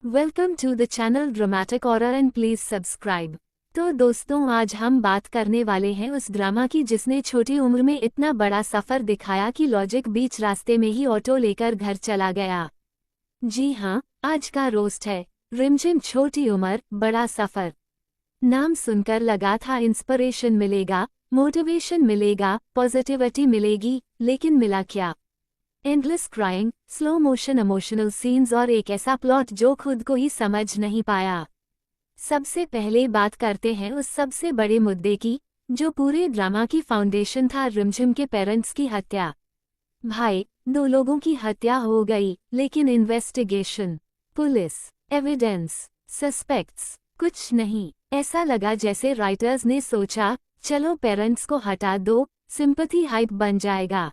Welcome to the channel dramatic horror and please subscribe. तो दोस्तों, आज हम बात करने वाले हैं उस ड्रामा की जिसने छोटी उम्र में इतना बड़ा सफर दिखाया कि लॉजिक बीच रास्ते में ही ऑटो लेकर घर चला गया। जी हाँ, आज का रोस्ट है रिमझिम छोटी उम्र बड़ा सफर। नाम सुनकर लगा था इंस्पिरेशन मिलेगा, मोटिवेशन मिलेगा, पॉजिटिविटी मिलेगी, लेकिन मिला क्या? Endless crying, slow motion emotional scenes और एक ऐसा प्लॉट जो खुद को ही समझ नहीं पाया। सबसे पहले बात करते हैं उस सबसे बड़े मुद्दे की जो पूरे ड्रामा की फाउंडेशन था, रिमझिम के पेरेंट्स की हत्या। भाई, दो लोगों की हत्या हो गई, लेकिन इन्वेस्टिगेशन, पुलिस, एविडेंस, सस्पेक्ट्स, कुछ नहीं। ऐसा लगा जैसे राइटर्स ने सोचा, चलो पेरेंट्स को हटा दो, सिंपैथी हाइप बन जाएगा,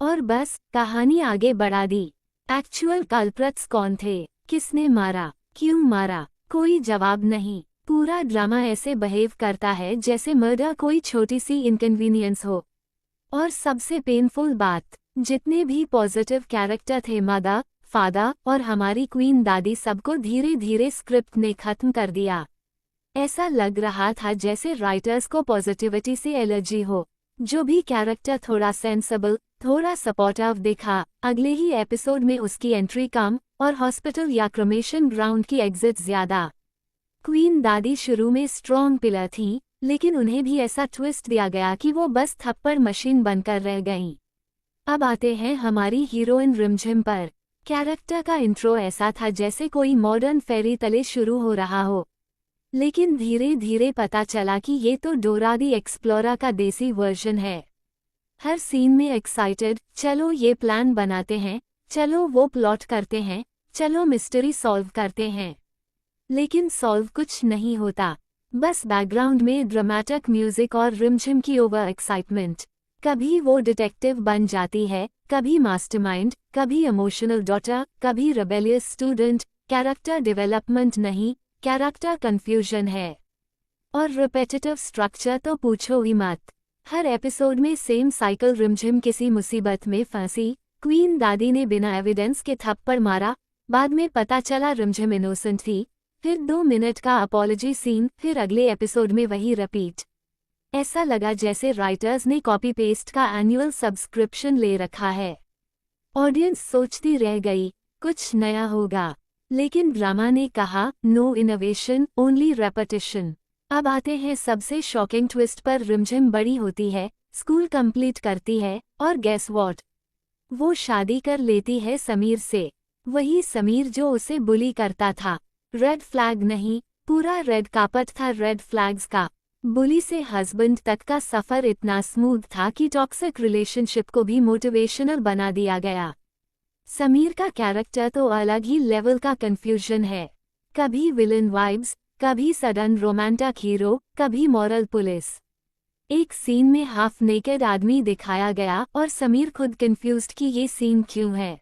और बस कहानी आगे बढ़ा दी। एक्चुअल कल्प्रिट्स कौन थे, किसने मारा, क्यों मारा, कोई जवाब नहीं। पूरा ड्रामा ऐसे बिहेव करता है जैसे मर्डर कोई छोटी सी इनकन्वीनियंस हो। और सबसे पेनफुल बात, जितने भी पॉजिटिव कैरेक्टर थे, मदर, फादर और हमारी क्वीन दादी, सबको धीरे धीरे स्क्रिप्ट ने खत्म कर दिया। ऐसा लग रहा था जैसे राइटर्स को पॉजिटिविटी से एलर्जी हो। जो भी कैरेक्टर थोड़ा सेंसिबल, थोड़ा सपोर्टिव दिखा, अगले ही एपिसोड में उसकी एंट्री कम और हॉस्पिटल या क्रेमेशन ग्राउंड की एग्जिट ज्यादा। क्वीन दादी शुरू में स्ट्रॉन्ग पिलर थी, लेकिन उन्हें भी ऐसा ट्विस्ट दिया गया कि वो बस थप्पड़ मशीन बनकर रह गईं। अब आते हैं हमारी हीरोइन रिमझिम पर। कैरेक्टर का इंट्रो ऐसा था जैसे कोई मॉडर्न फेरी तले शुरू हो रहा हो, लेकिन धीरे धीरे पता चला कि ये तो डोरा दी एक्सप्लोरर का देसी वर्जन है। हर सीन में एक्साइटेड, चलो ये प्लान बनाते हैं, चलो वो प्लॉट करते हैं, चलो मिस्ट्री सॉल्व करते हैं। लेकिन सॉल्व कुछ नहीं होता, बस बैकग्राउंड में ड्रामेटिक म्यूजिक और रिमझिम की ओवर एक्साइटमेंट। कभी वो डिटेक्टिव बन जाती है, कभी मास्टरमाइंड, कभी इमोशनल डॉटर, कभी रेबेलियस स्टूडेंट। कैरेक्टर डेवलपमेंट नहीं, कैरेक्टर कंफ्यूजन है। और रिपेटिटिव स्ट्रक्चर तो पूछो ही मत। हर एपिसोड में सेम साइकिल, रिमझिम किसी मुसीबत में फंसी, क्वीन दादी ने बिना एविडेंस के थप्पड़ मारा, बाद में पता चला रिमझिम इनोसेंट थी, फिर 2 मिनट का अपॉलॉजी सीन, फिर अगले एपिसोड में वही रिपीट। ऐसा लगा जैसे राइटर्स ने कॉपी पेस्ट का एनुअल सब्सक्रिप्शन ले रखा है। ऑडियंस सोचती रह गई, कुछ नया होगा, लेकिन ड्रामा ने कहा, नो इनोवेशन, ओनली रेपिटिशन। अब आते हैं सबसे शॉकिंग ट्विस्ट पर। रिमझिम बड़ी होती है, स्कूल कंप्लीट करती है, और गेस व्हाट, वो शादी कर लेती है समीर से। वही समीर जो उसे बुली करता था। रेड फ्लैग नहीं, पूरा रेड कार्पेट था रेड फ्लैग्स का। बुली से हस्बैंड तक का सफर इतना स्मूथ था कि टॉक्सिक रिलेशनशिप को भी मोटिवेशनल बना दिया गया। समीर का कैरेक्टर तो अलग ही लेवल का कंफ्यूजन है, कभी विलन वाइब्स, कभी सडन रोमांटिक हीरो, कभी मॉरल पुलिस। एक सीन में हाफ नेकेड आदमी दिखाया गया और समीर खुद कंफ्यूज्ड कि ये सीन क्यों है।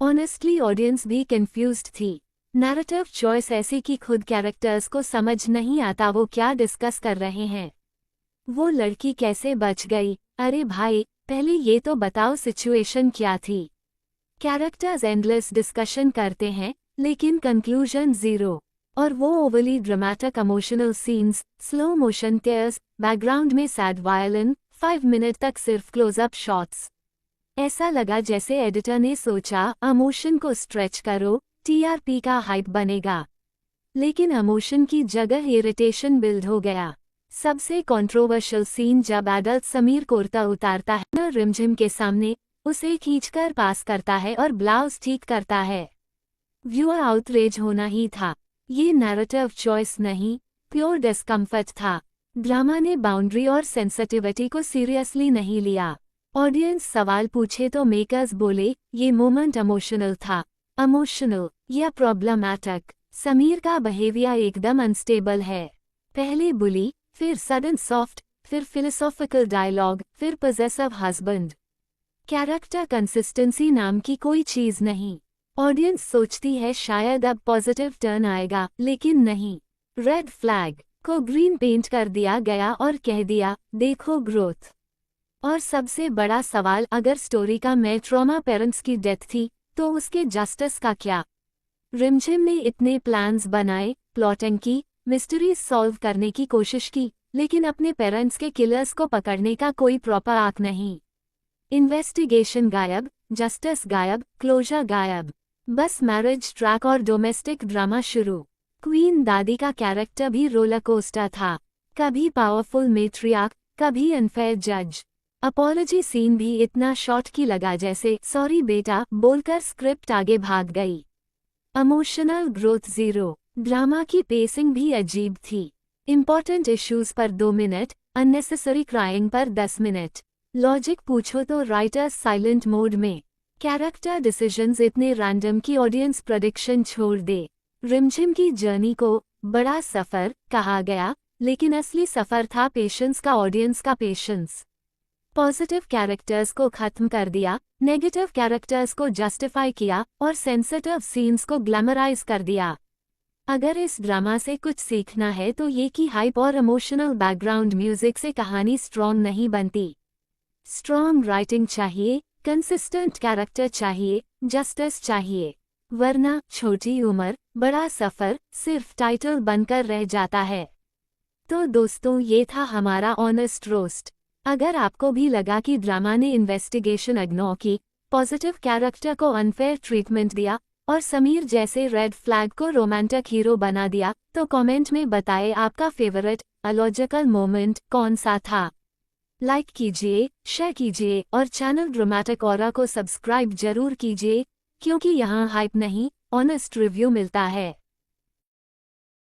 ऑनेस्टली ऑडियंस भी कंफ्यूज्ड थी। नैरेटिव चॉइस ऐसी कि खुद कैरेक्टर्स को समझ नहीं आता वो क्या डिस्कस कर रहे हैं। वो लड़की कैसे बच गई? अरे भाई, पहले ये तो बताओ सिचुएशन क्या थी। कैरेक्टर्स एंडलेस डिस्कशन करते हैं, लेकिन कंक्लूजन जीरो। और वो overly dramatic emotional scenes, slow motion tears, background में सैड वायलिन, 5 मिनट तक सिर्फ क्लोजअप शॉट्स। ऐसा लगा जैसे एडिटर ने सोचा, इमोशन को स्ट्रेच करो, टीआरपी का हाइप बनेगा। लेकिन इमोशन की जगह इरिटेशन बिल्ड हो गया। सबसे कंट्रोवर्शियल सीन जब एडल्ट समीर कुर्ता उतारता है न रिमझिम के सामने, उसे खींचकर पास करता है और ब्लाउज ठीक करता है। व्यूअर आउटरेज होना ही था। ये नैरेटिव चॉइस नहीं, प्योर डिस्कम्फर्ट था। ड्रामा ने बाउंड्री और सेंसिटिविटी को सीरियसली नहीं लिया। ऑडियंस सवाल पूछे तो मेकर्स बोले, ये मोमेंट इमोशनल था। इमोशनल या प्रॉब्लमैटिक? समीर का बिहेवियर एकदम अनस्टेबल है। पहले बुली, फिर सडन सॉफ्ट, फिर फिलोसॉफिकल डायलॉग, फिर पॉसेसिव हस्बैंड। कैरेक्टर कंसिस्टेंसी नाम की कोई चीज नहीं। ऑडियंस सोचती है शायद अब पॉजिटिव टर्न आएगा, लेकिन नहीं। रेड फ्लैग को ग्रीन पेंट कर दिया गया और कह दिया, देखो ग्रोथ। और सबसे बड़ा सवाल, अगर स्टोरी का मेन ट्रॉमा पेरेंट्स की डेथ थी, तो उसके जस्टिस का क्या? रिमझिम ने इतने प्लान्स बनाए, प्लॉटिंग की, मिस्ट्रीज सॉल्व करने की कोशिश की, लेकिन अपने पेरेंट्स के किलर्स को पकड़ने का कोई प्रॉपर आर्क नहीं। इन्वेस्टिगेशन गायब, जस्टिस गायब, क्लोजर गायब। बस मैरिज ट्रैक और डोमेस्टिक ड्रामा शुरू। क्वीन दादी का कैरेक्टर भी रोलर कोस्टर था, कभी पावरफुल मेट्रियार्क, कभी अनफेयर जज। अपॉलॉजी सीन भी इतना शॉर्ट की लगा जैसे सॉरी बेटा बोलकर स्क्रिप्ट आगे भाग गई। Emotional growth zero. ड्रामा की पेसिंग भी अजीब थी। इंपॉर्टेंट इश्यूज पर 2 मिनट, अननेसेसरी क्राइंग पर 10 मिनट। लॉजिक पूछो तो राइटर्स साइलेंट मोड में। कैरेक्टर डिसीजंस इतने रैंडम की ऑडियंस प्रेडिक्शन छोड़ दे। रिमझिम की जर्नी को बड़ा सफर कहा गया, लेकिन असली सफर था पेशेंस का, ऑडियंस का पेशेंस। पॉजिटिव कैरेक्टर्स को खत्म कर दिया, नेगेटिव कैरेक्टर्स को जस्टिफाई किया और सेंसिटिव सीन्स को ग्लैमराइज कर दिया। अगर इस ड्रामा से कुछ सीखना है तो ये कि हाइप और इमोशनल बैकग्राउंड म्यूजिक से कहानी स्ट्रॉन्ग नहीं बनती। स्ट्रॉन्ग राइटिंग चाहिए, कंसिस्टेंट कैरेक्टर चाहिए, जस्टिस चाहिए, वरना छोटी उम्र बड़ा सफर सिर्फ टाइटल बनकर रह जाता है। तो दोस्तों, ये था हमारा ऑनेस्ट रोस्ट। अगर आपको भी लगा कि ड्रामा ने इन्वेस्टिगेशन इग्नोर की, पॉजिटिव कैरेक्टर को अनफेयर ट्रीटमेंट दिया और समीर जैसे रेड फ्लैग को रोमांटिक हीरो बना दिया, तो कमेंट में बताएं आपका फेवरेट अलॉजिकल मोमेंट कौन सा था। लाइक कीजिए, शेयर कीजिए और चैनल ड्रामेटिक ऑरा को सब्सक्राइब जरूर कीजिए, क्योंकि यहाँ हाइप नहीं, ऑनेस्ट रिव्यू मिलता है।